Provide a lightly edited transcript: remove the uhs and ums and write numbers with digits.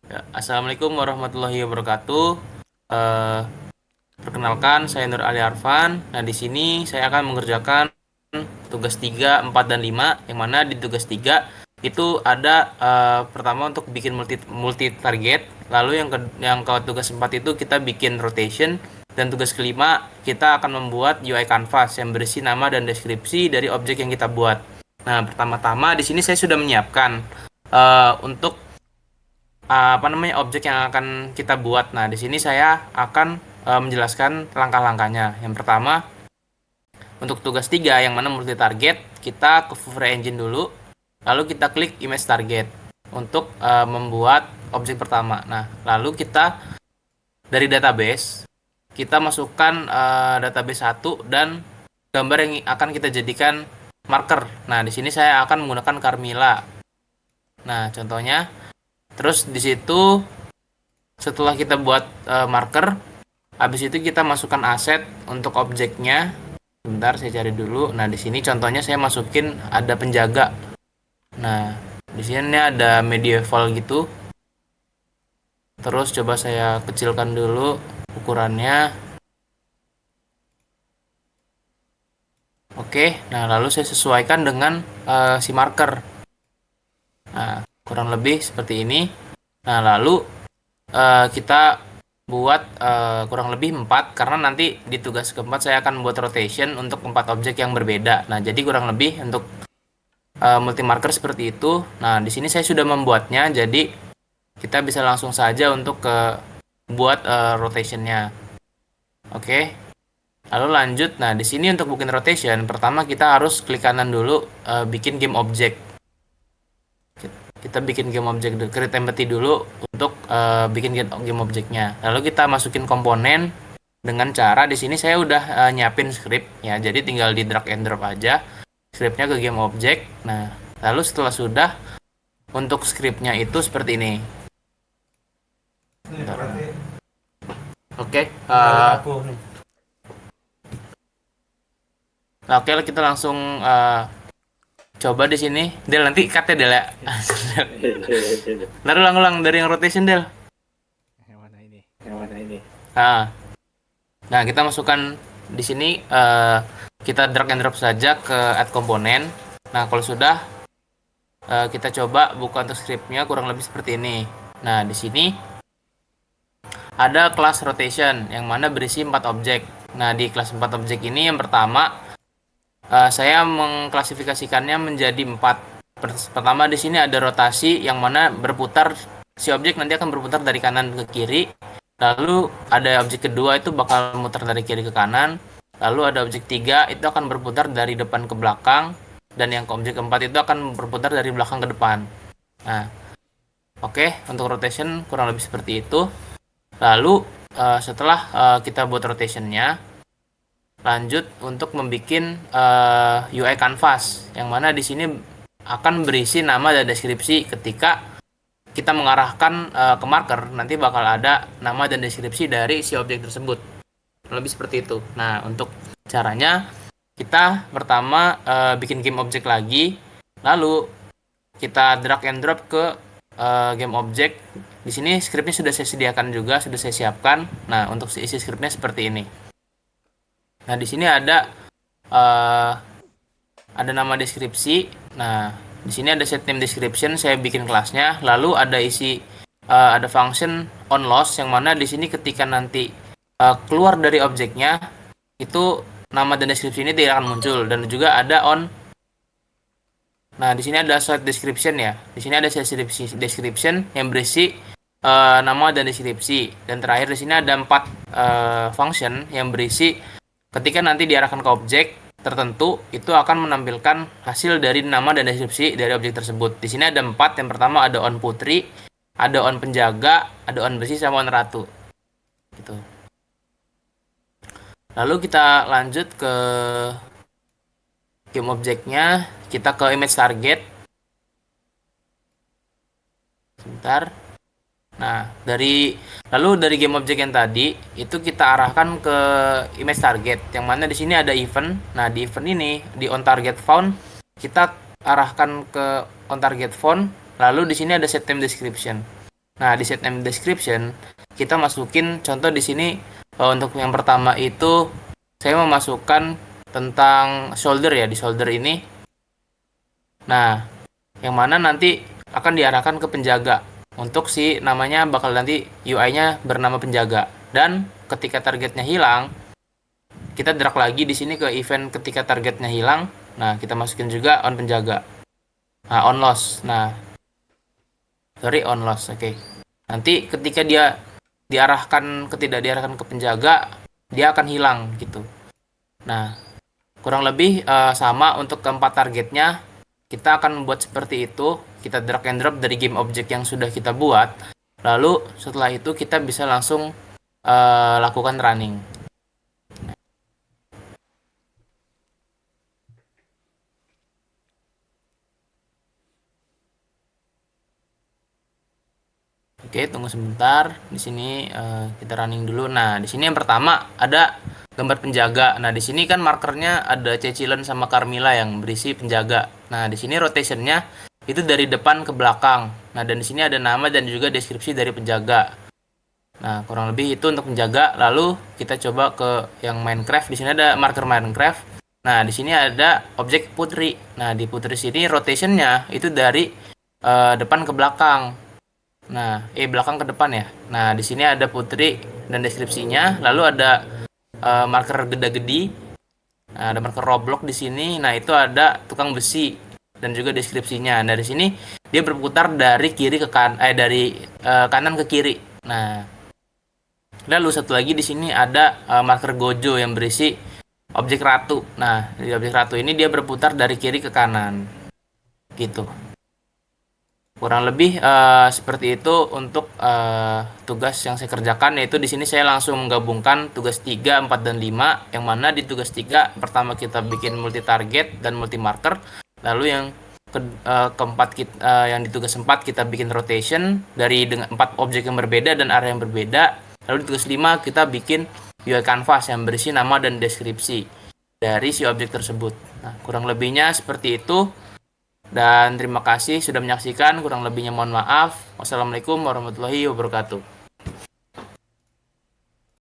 Ya, Assalamualaikum warahmatullahi wabarakatuh. Eh, Perkenalkan, saya Nur Ali Arfan. Nah, di sini saya akan mengerjakan tugas 3, 4, dan 5, yang mana di tugas 3 itu ada pertama untuk bikin multi target, lalu yang ke tugas 4 itu kita bikin rotation, dan tugas kelima kita akan membuat UI canvas yang berisi nama dan deskripsi dari objek yang kita buat. Nah, pertama-tama di sini saya sudah menyiapkan untuk apa namanya objek yang akan kita buat. Nah, di sini saya akan menjelaskan langkah-langkahnya. Yang pertama, untuk tugas 3 yang mana multi target, kita ke Vivre Engine dulu, lalu kita klik image target untuk membuat objek pertama. Nah, lalu kita dari database kita masukkan database satu dan gambar yang akan kita jadikan marker. Nah, di sini saya akan menggunakan Carmilla. Nah, contohnya, terus di situ setelah kita buat marker, habis itu kita masukkan aset untuk objeknya. Sebentar, saya cari dulu. Nah, di sini contohnya saya masukin ada penjaga. Nah, di sini ada medieval gitu. Terus coba saya kecilkan dulu ukurannya. Oke, nah lalu saya sesuaikan dengan si marker. Nah, kurang lebih seperti ini. Nah, lalu kita buat kurang lebih 4, karena nanti di tugas keempat saya akan buat rotation untuk 4 objek yang berbeda. Nah, jadi kurang lebih untuk multi marker seperti itu. Nah, di sini saya sudah membuatnya, jadi kita bisa langsung saja untuk buat rotationnya. Oke, lalu lanjut. Nah, di sini untuk bikin rotation, pertama kita harus klik kanan dulu, bikin game object. Kita bikin game object, create empathy dulu untuk bikin game objeknya. Lalu kita masukin komponen dengan cara di sini saya udah nyiapin script ya. Jadi tinggal di drag and drop aja scriptnya ke game object. Nah, lalu setelah sudah, untuk scriptnya itu seperti ini. Oke, oke, kita langsung coba di sini. Del, nanti cut ya, Del ya. Ntar ulang-ulang dari yang rotation, Del. Yang mana ini? Nah, nah, kita masukkan di sini, kita drag and drop saja ke add komponen. Nah, kalau sudah, kita coba buka untuk scriptnya kurang lebih seperti ini. Nah, di sini ada kelas rotation yang mana berisi 4 objek. Nah, di kelas 4 objek ini yang pertama, saya mengklasifikasikannya menjadi 4. Pertama di sini ada rotasi yang mana berputar, si objek nanti akan berputar dari kanan ke kiri. Lalu ada objek kedua itu bakal muter dari kiri ke kanan. Lalu ada objek 3 itu akan berputar dari depan ke belakang, dan yang ke objek keempat itu akan berputar dari belakang ke depan. Nah, oke, untuk rotation kurang lebih seperti itu. Lalu setelah kita buat rotationnya, lanjut untuk membuat UI canvas yang mana di sini akan berisi nama dan deskripsi. Ketika kita mengarahkan ke marker, nanti bakal ada nama dan deskripsi dari si objek tersebut. Lebih seperti itu. Nah, untuk caranya kita pertama bikin game object lagi, lalu kita drag and drop ke game object. Di sini scriptnya sudah saya sediakan juga, sudah saya siapkan. Nah, untuk isi scriptnya seperti ini. Nah, di sini uh, ada nama deskripsi. Nah, di sini ada set name description, saya bikin kelasnya. Lalu ada isi ada function on loss yang mana di sini ketika nanti keluar dari objeknya itu nama dan deskripsi ini tidak akan muncul, dan juga ada on. Nah, di sini ada set description ya. Di sini ada set description yang berisi nama dan deskripsi. Dan terakhir di sini ada 4 function yang berisi ketika nanti diarahkan ke objek tertentu itu akan menampilkan hasil dari nama dan deskripsi dari objek tersebut. Di sini ada 4. Yang pertama ada on putri, ada on penjaga, ada on besi, sama on ratu. Gitu. Lalu kita lanjut ke game objeknya, kita ke image target. Sebentar. Nah, lalu dari game object yang tadi itu kita arahkan ke image target yang mana di sini ada event. Nah, di event ini di on target found kita arahkan ke on target found, lalu di sini ada set name description. Nah, di set name description kita masukin contoh di sini untuk yang pertama itu saya memasukkan tentang shoulder ya di shoulder ini. Nah, yang mana nanti akan diarahkan ke penjaga. Untuk si namanya bakal nanti UI-nya bernama penjaga. Dan ketika targetnya hilang, kita drag lagi di sini ke event ketika targetnya hilang. Nah, kita masukin juga on penjaga. Nah, on loss. Nah, sorry on loss. Oke. Nanti ketika dia tidak diarahkan ke penjaga, dia akan hilang gitu. Nah, kurang lebih sama untuk keempat targetnya. Kita akan membuat seperti itu. Kita drag and drop dari game object yang sudah kita buat. Lalu setelah itu kita bisa langsung lakukan running. Oke, tunggu sebentar. Di sini kita running dulu. Nah, di sini yang pertama ada gambar penjaga. Nah, di sini kan markernya ada Cecilen sama Carmilla yang berisi penjaga. Nah, di sini rotationnya itu dari depan ke belakang. Nah, dan di sini ada nama dan juga deskripsi dari penjaga. Nah, kurang lebih itu untuk penjaga. Lalu kita coba ke yang Minecraft. Di sini ada marker Minecraft. Nah, di sini ada objek putri. Nah, di putri sini rotationnya itu dari depan ke belakang. Nah, belakang ke depan ya. Nah, di sini ada putri dan deskripsinya. Lalu ada marker geda-gedi. Nah, ada marker Roblox di sini. Nah, itu ada tukang besi dan juga deskripsinya. Nah, dari sini dia berputar dari kiri ke dari kanan ke kiri. Nah, lalu satu lagi di sini ada marker Gojo yang berisi objek ratu. Nah, di objek ratu ini dia berputar dari kiri ke kanan. Gitu. Kurang lebih seperti itu untuk tugas yang saya kerjakan, yaitu di sini saya langsung menggabungkan tugas 3, 4 dan 5, yang mana di tugas 3 pertama kita bikin multi target dan multi marker, lalu yang keempat yang di tugas 4 kita bikin rotation dari dengan 4 objek yang berbeda dan area yang berbeda. Lalu di tugas 5 kita bikin UI canvas yang berisi nama dan deskripsi dari si objek tersebut. Nah, kurang lebihnya seperti itu. Dan terima kasih sudah menyaksikan, kurang lebihnya mohon maaf. Wassalamualaikum warahmatullahi wabarakatuh.